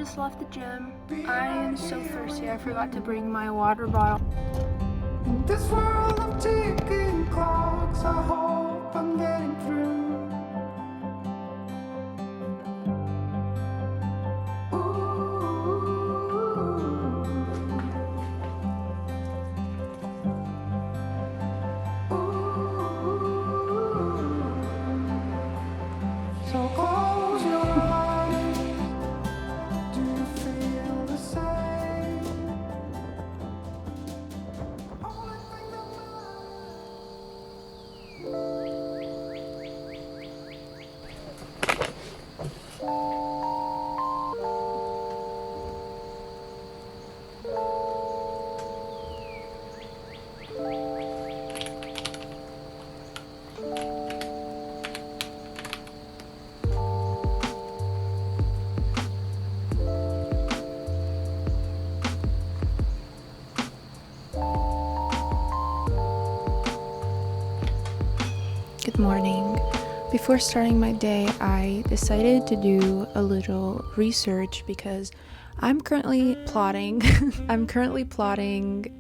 just left the gym. I am so thirsty. I forgot to bring my water bottle. In this world of ticking clocks, I hope I'm getting through. So close your eyes. Do you feel the same? Only thing that Good morning. Before starting my day, I decided to do a little research because I'm currently plotting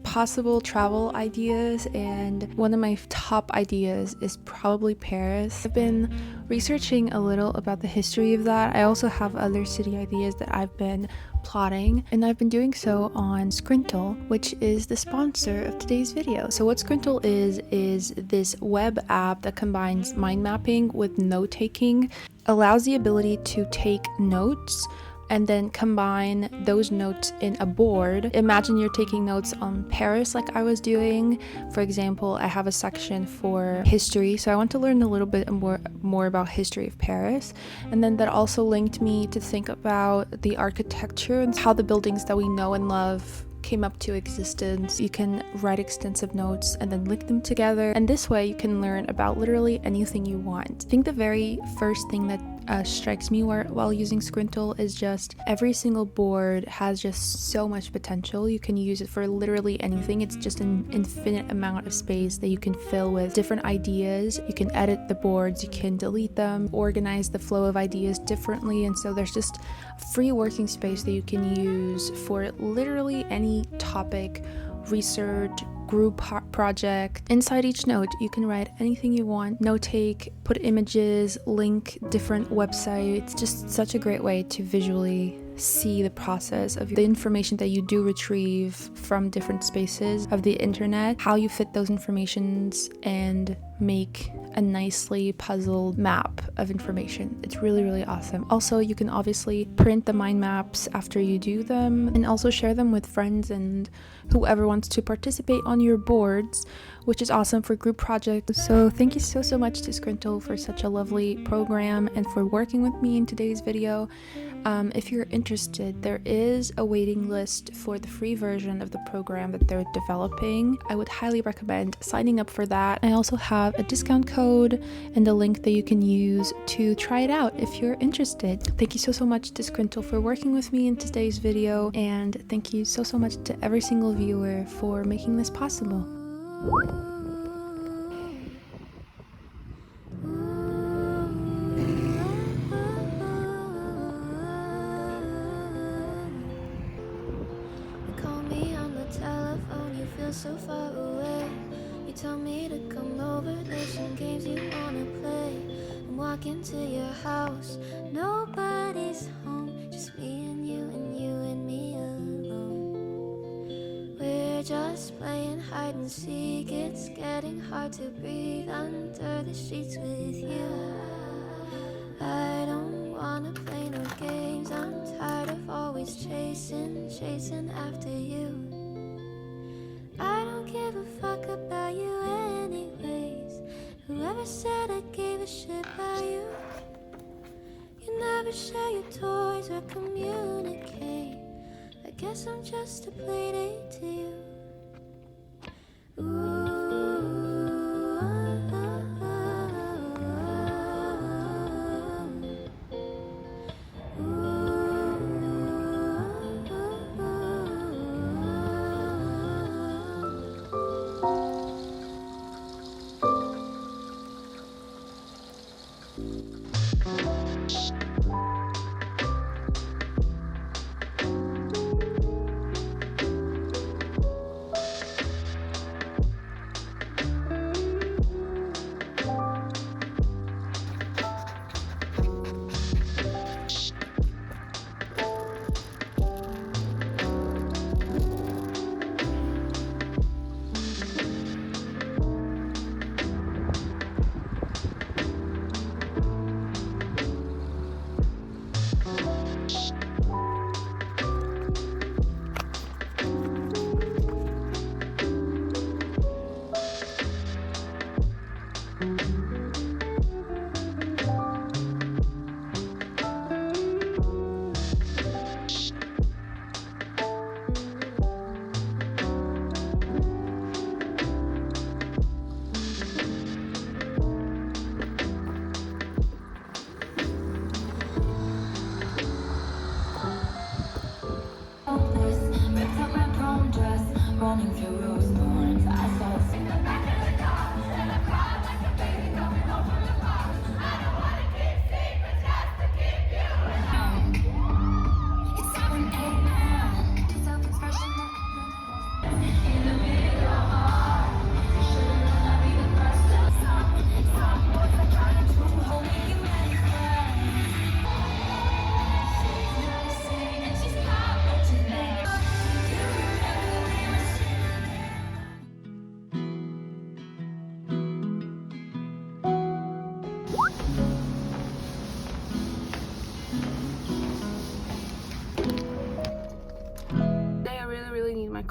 possible travel ideas, and one of my top ideas is probably Paris. I've been researching a little about the history of that. I also have other city ideas that I've been plotting, and I've been doing so on Scrintal, which is the sponsor of today's video. So what Scrintal is this web app that combines mind mapping with note taking, allows the ability to take notes and then combine those notes in a board. Imagine you're taking notes on Paris like I was doing. For example, I have a section for history, so I want to learn a little bit more about history of Paris, and then that also linked me to think about the architecture and how the buildings that we know and love came up to existence. You can write extensive notes and then link them together, and this way you can learn about literally anything you want. I think the very first thing that strikes me while using Scrintal is just every single board has just so much potential. You can use it for literally anything. It's just an infinite amount of space that you can fill with different ideas. You can edit the boards, you can delete them, organize the flow of ideas differently, and so there's just free working space that you can use for literally any topic, research, group project. Inside each note, you can write anything you want, note take, put images, link different websites. Just such a great way to visually see the process of the information that you do retrieve from different spaces of the internet, how you fit those informations and make a nicely puzzled map of information. It's really, really awesome. Also, you can obviously print the mind maps after you do them and also share them with friends and whoever wants to participate on your boards, which is awesome for group projects. So thank you so much to Scrintal for such a lovely program and for working with me in today's video. If you're interested, there is a waiting list for the free version of the program that they're developing. I would highly recommend signing up for that. I also have a discount code and a link that you can use to try it out if you're interested. Thank you so much to Scrintal for working with me in today's video, and thank you so much to every single viewer for making this possible. So far away, you tell me to come over, there's some games you wanna play. I'm walking to your house, nobody's home, just me and you and me alone. We're just playing hide and seek, it's getting hard to breathe under the sheets with you. I don't wanna play no games, I'm tired of always chasing after you. I don't give a fuck about you anyways. Whoever said I gave a shit about you? You never share your toys or communicate. I guess I'm just a playdate to you. Ooh.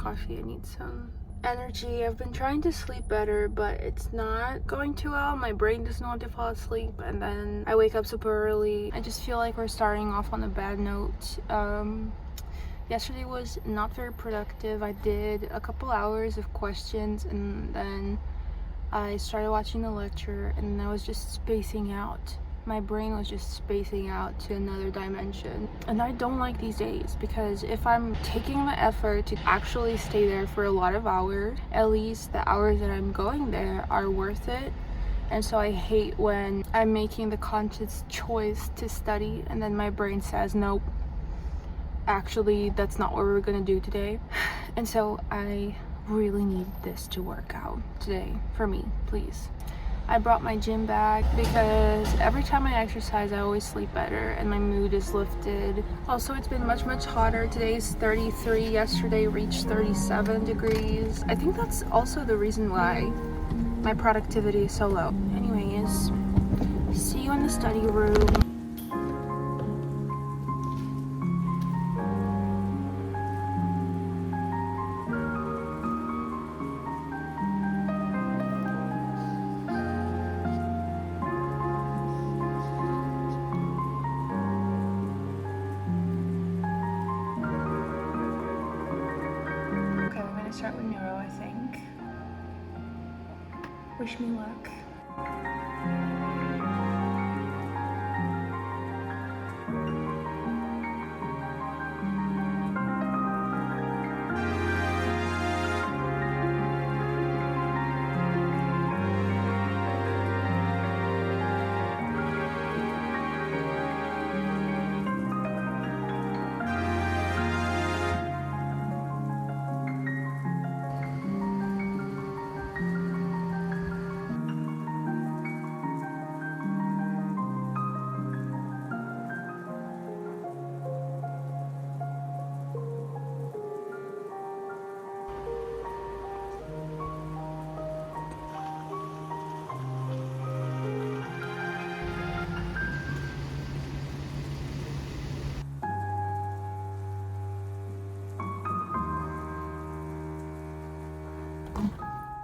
coffee. I need some energy. I've been trying to sleep better, but it's not going too well. My brain doesn't want to fall asleep, and then I wake up super early. I just feel like we're starting off on a bad note. Yesterday was not very productive. I did a couple hours of questions, and then I started watching the lecture, and I was just spacing out. My brain was just spacing out to another dimension. And I don't like these days, because if I'm taking the effort to actually stay there for a lot of hours, at least the hours that I'm going there are worth it. And so I hate when I'm making the conscious choice to study and then my brain says, nope, actually that's not what we're gonna do today. And so I really need this to work out today for me, please. I brought my gym bag because every time I exercise I always sleep better and my mood is lifted. Also, it's been much hotter. Today's 33, yesterday reached 37 degrees. I think that's also the reason why my productivity is so low. Anyways, see you in the study room. Start with neuro, I think. Wish me luck.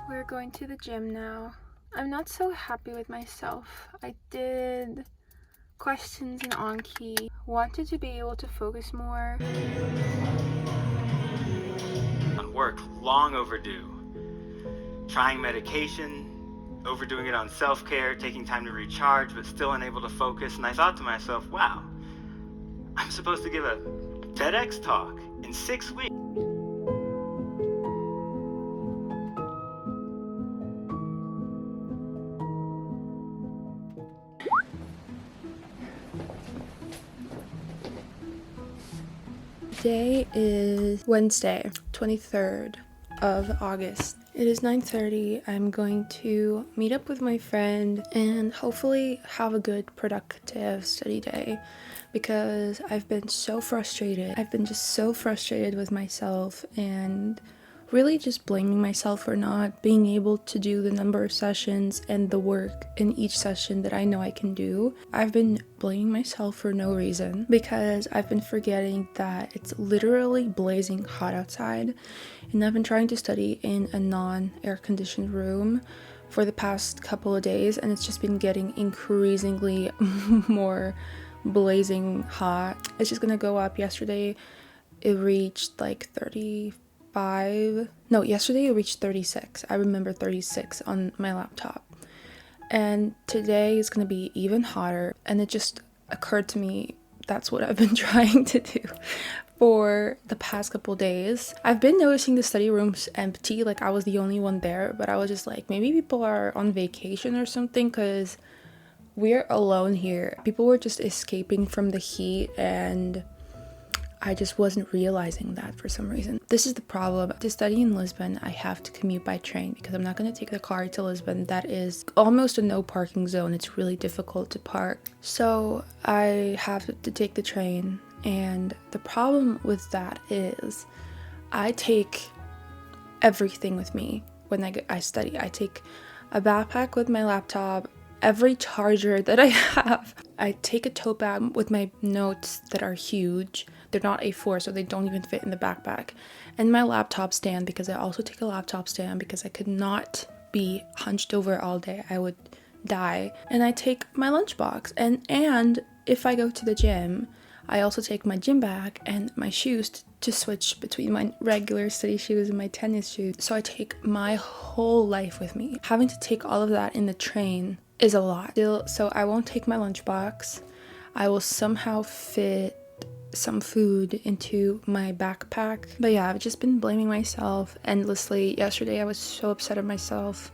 We're going to the gym now. I'm not so happy with myself. I did questions in Anki. Wanted to be able to focus more. On work, long overdue. Trying medication, overdoing it on self-care, taking time to recharge, but still unable to focus. And I thought to myself, wow, I'm supposed to give a TEDx talk in 6 weeks. Today is Wednesday, 23rd of August. It is 9:30. I'm going to meet up with my friend and hopefully have a good, productive study day because I've been so frustrated. I've been just so frustrated with myself and really just blaming myself for not being able to do the number of sessions and the work in each session that I know I can do. I've been blaming myself for no reason because I've been forgetting that it's literally blazing hot outside, and I've been trying to study in a non-air conditioned room for the past couple of days, and it's just been getting increasingly more blazing hot. It's just gonna go up. Yesterday it reached like 35. No, yesterday it reached 36. I remember 36 on my laptop. And today is going to be even hotter. And it just occurred to me that's what I've been trying to do for the past couple days. I've been noticing the study rooms empty, like I was the only one there, but I was just like, maybe people are on vacation or something because we're alone here. People were just escaping from the heat, and I just wasn't realizing that for some reason. This is the problem. To study in Lisbon, I have to commute by train because I'm not going to take the car to Lisbon. That is almost a no parking zone. It's really difficult to park. So I have to take the train. And the problem with that is I take everything with me when I study. I take a backpack with my laptop, every charger that I have. I take a tote bag with my notes that are huge. They're not A4, so they don't even fit in the backpack. And my laptop stand, because I also take a laptop stand because I could not be hunched over all day. I would die. And I take my lunchbox. And if I go to the gym, I also take my gym bag and my shoes to switch between my regular study shoes and my tennis shoes. So I take my whole life with me. Having to take all of that in the train is a lot. So I won't take my lunchbox. I will somehow fit some food into my backpack. But yeah, I've just been blaming myself endlessly. Yesterday I was so upset at myself.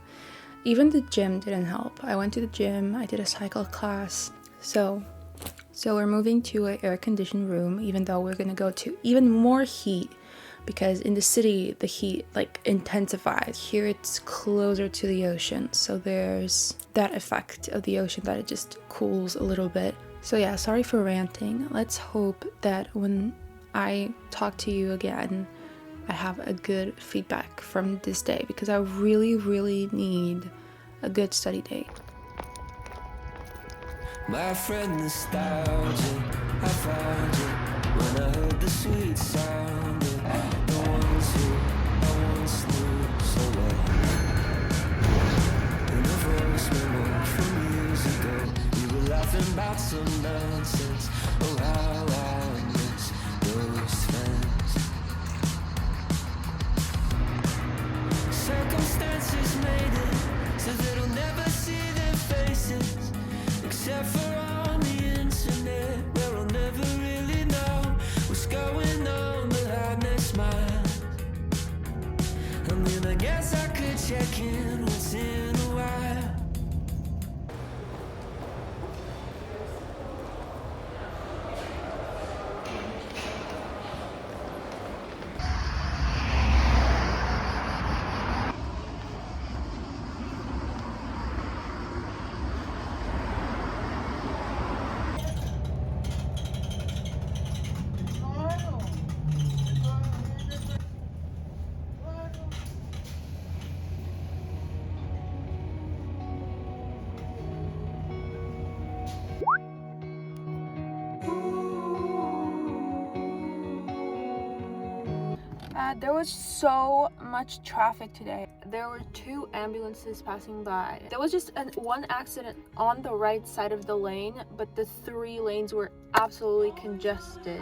Even the gym didn't help. I went to the gym, I did a cycle class. So we're moving to an air-conditioned room, even though we're gonna go to even more heat, because in the city the heat like intensifies. Here it's closer to the ocean, so there's that effect of the ocean that it just cools a little bit. So yeah, sorry for ranting. Let's hope that when I talk to you again, I have a good feedback from this day, because I really need a good study day. My friend nostalgia, I found you when I heard the sweet sound of the ones who I once knew so well. In a voice memo from years ago, we were laughing about some nonsense. Oh, how I miss those friends. Circumstances made it so that I'll never see their faces, except for on the internet, where I'll never really know what's going on behind their smile. I mean, I guess I could check in once in a while. There was so much traffic today. There were 2 ambulances passing by. There was just one accident on the right side of the lane, but the 3 lanes were absolutely congested.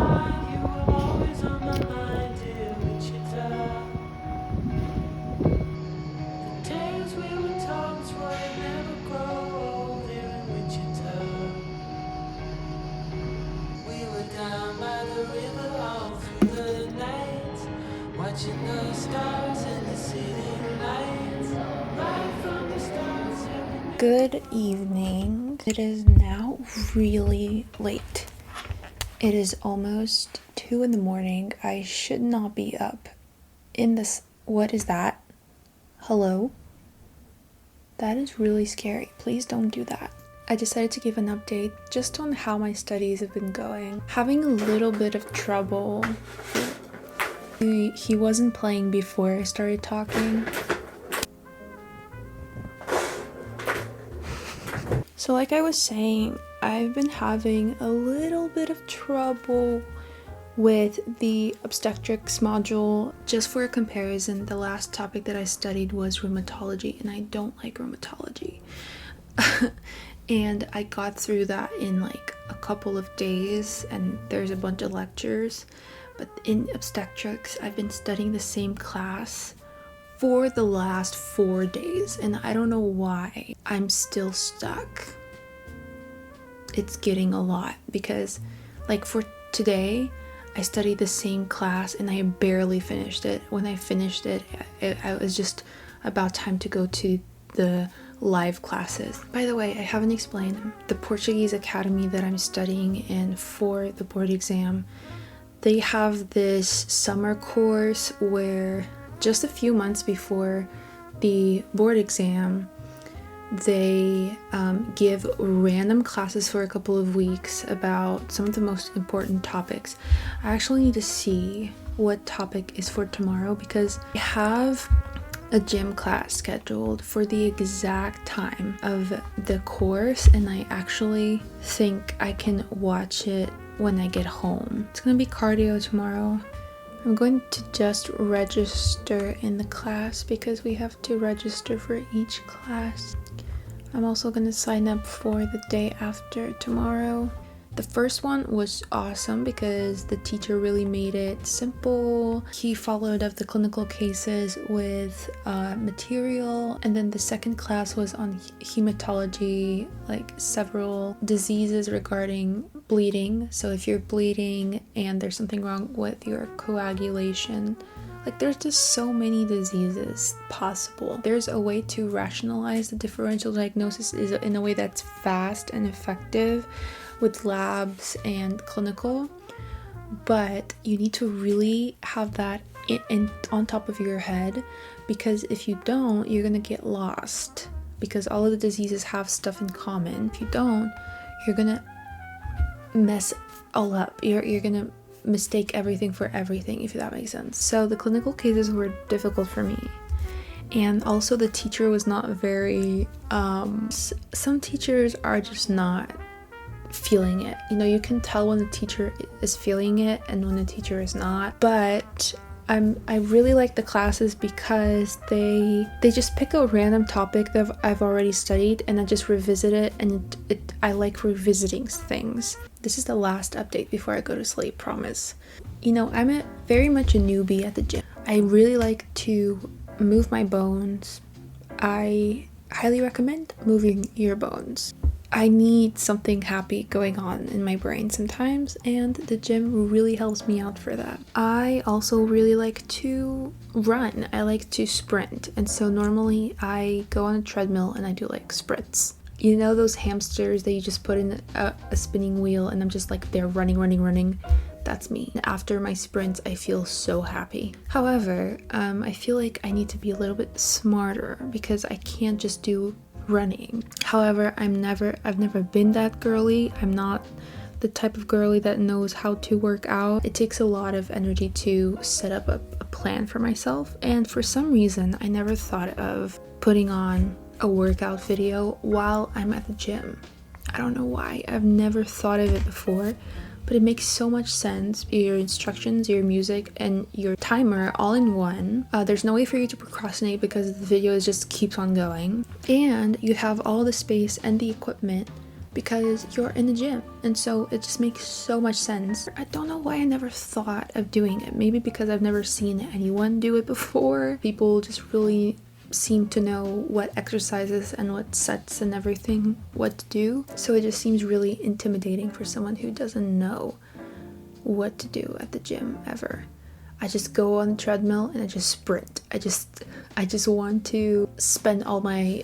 Watching the stars and the city lights, right from the stars. Good evening. It is now really late. It is almost 2 in the morning. I should not be up in this. What is that? Hello? That is really scary. Please don't do that. I decided to give an update just on how my studies have been going. Having a little bit of trouble. He wasn't playing before I started talking. So like I was saying, I've been having a little bit of trouble with the obstetrics module. Just for a comparison, the last topic that I studied was rheumatology, and I don't like rheumatology. And I got through that in like a couple of days, and there's a bunch of lectures. But in obstetrics, I've been studying the same class for the last 4 days, and I don't know why I'm still stuck. It's getting a lot, because like for today, I studied the same class and I barely finished it. When I finished it, it was just about time to go to the live classes. By the way, I haven't explained the Portuguese academy that I'm studying in for the board exam. They have this summer course where just a few months before the board exam, they give random classes for a couple of weeks about some of the most important topics. I actually need to see what topic is for tomorrow, because I have a gym class scheduled for the exact time of the course, and I actually think I can watch it when I get home. It's gonna be cardio tomorrow. I'm going to just register in the class because we have to register for each class. I'm also gonna sign up for the day after tomorrow. The first one was awesome because the teacher really made it simple. He followed up the clinical cases with material, and then the second class was on hematology, like several diseases regarding bleeding. So if you're bleeding and there's something wrong with your coagulation, like there's just so many diseases possible. There's a way to rationalize the differential diagnosis is in a way that's fast and effective with labs and clinical, but you need to really have that in on top of your head, because if you don't, you're gonna get lost, because all of the diseases have stuff in common. If you don't, you're gonna mess all up. You're gonna mistake everything for everything, if that makes sense. So the clinical cases were difficult for me, and also the teacher was not very some teachers are just not feeling it. You know, you can tell when the teacher is feeling it and when the teacher is not. But I really like the classes because they just pick a random topic that I've already studied and I just revisit it, and I like revisiting things. This is the last update before I go to sleep, promise. You know, I'm very much a newbie at the gym. I really like to move my bones. I highly recommend moving your bones. I need something happy going on in my brain sometimes, and the gym really helps me out for that. I also really like to run. I like to sprint, and so normally I go on a treadmill and I do like sprints. You know those hamsters that you just put in a spinning wheel and I'm just like there running? That's me. After my sprints, I feel so happy. However, I feel like I need to be a little bit smarter because I can't just do running. However, I've never been that girly. I'm not the type of girly that knows how to work out. It takes a lot of energy to set up a plan for myself, and for some reason I never thought of putting on a workout video while I'm at the gym. I don't know why. I've never thought of it before, but it makes so much sense. Your instructions, your music, and your timer all in one. There's no way for you to procrastinate because the video just keeps on going. And you have all the space and the equipment because you're in the gym. And so it just makes so much sense. I don't know why I never thought of doing it. Maybe because I've never seen anyone do it before. People just really seem to know what exercises and what sets and everything what to do, so it just seems really intimidating for someone who doesn't know what to do at the gym ever. I just go on the treadmill and I just sprint. I just want to spend all my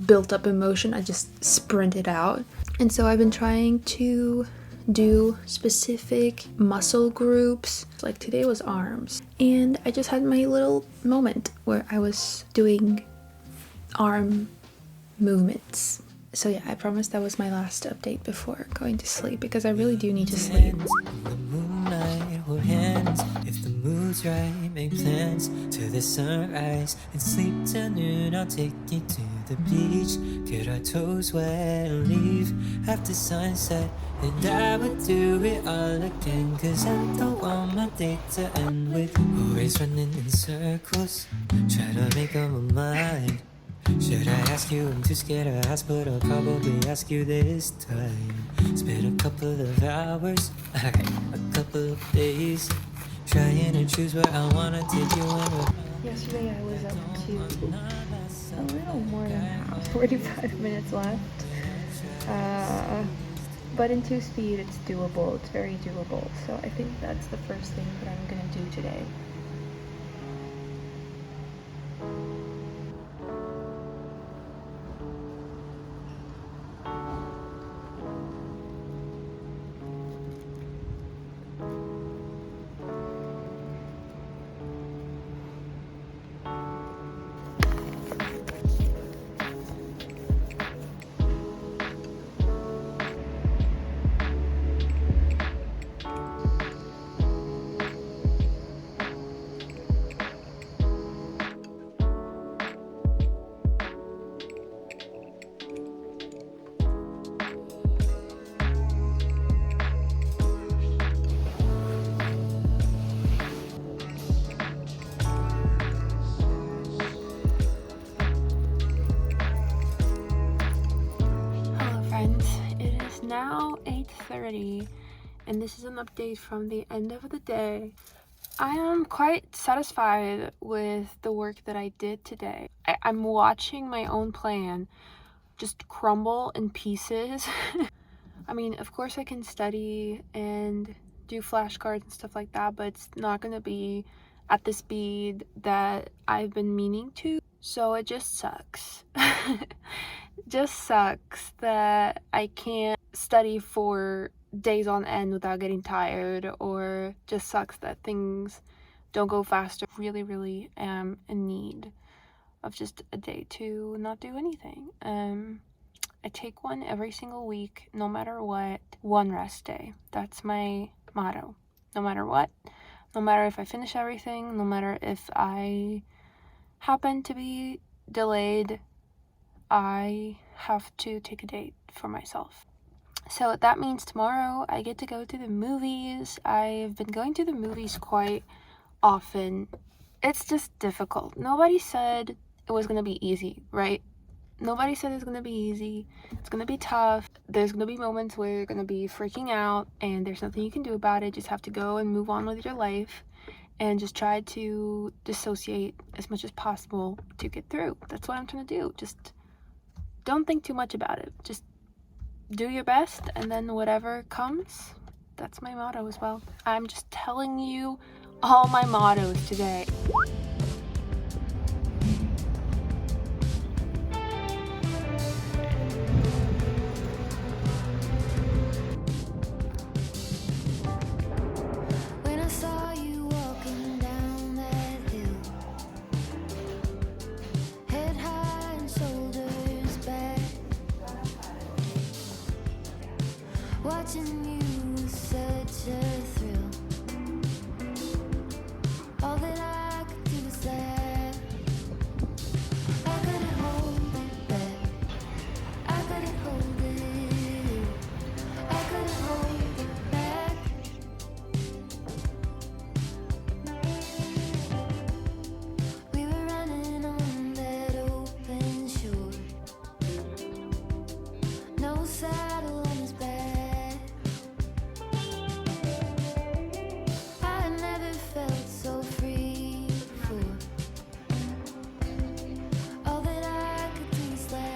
built up emotion. I just sprint it out. And so I've been trying to do specific muscle groups. Like today was arms, and I just had my little moment where I was doing arm movements. So yeah, I promise that was my last update before going to sleep because I really do need to sleep. The moonlight hold hands. If the mood's right, make plans to the sunrise and sleep till noon. I'll take you to the beach, get our toes wet, leave after sunset. And I would do it all again, cause I don't want my day to end with always running in circles, trying to make up my mind. Should I ask you? I'm too scared to ask, but I'll probably ask you this time. Spent a couple of hours, a couple of days, trying to choose where I wanna take you. Yesterday I was up to a little more than half, 45 minutes left. But in 2-speed it's doable, it's very doable. So I think that's the first thing that I'm gonna do today. and this is an update from the end of the day. I am quite satisfied with the work that I did today. I'm watching my own plan just crumble in pieces. I mean, of course I can study and do flashcards and stuff like that, but it's not gonna be at the speed that I've been meaning to. So it just sucks. Just sucks that I can't study for days on end without getting tired, or just sucks that things don't go faster. Really am in need of just a day to not do anything. I take one every single week, no matter what. One rest day. That's my motto. No matter what. No matter if I finish everything, no matter if I happen to be delayed, I have to take a date for myself. So that means tomorrow I get to go to the movies. I've been going to the movies quite often. It's just difficult. Nobody said it was gonna be easy, right? Nobody said it's gonna be easy. It's gonna be tough. There's gonna be moments where you're gonna be freaking out and there's nothing you can do about it. Just have to go and move on with your life and just try to dissociate as much as possible to get through. That's what I'm trying to do. Just don't think too much about it. Just do your best, and then whatever comes, that's my motto as well. I'm just telling you all my mottos today. When I saw you walking down that hill, head high and shoulders back, watching you was such a thrill. All that I could do was laugh. I couldn't hold it back. I couldn't hold it. I couldn't hold it back. We were running on that open shore. No saddle on his back. I never felt so free before. All that I could do was laugh.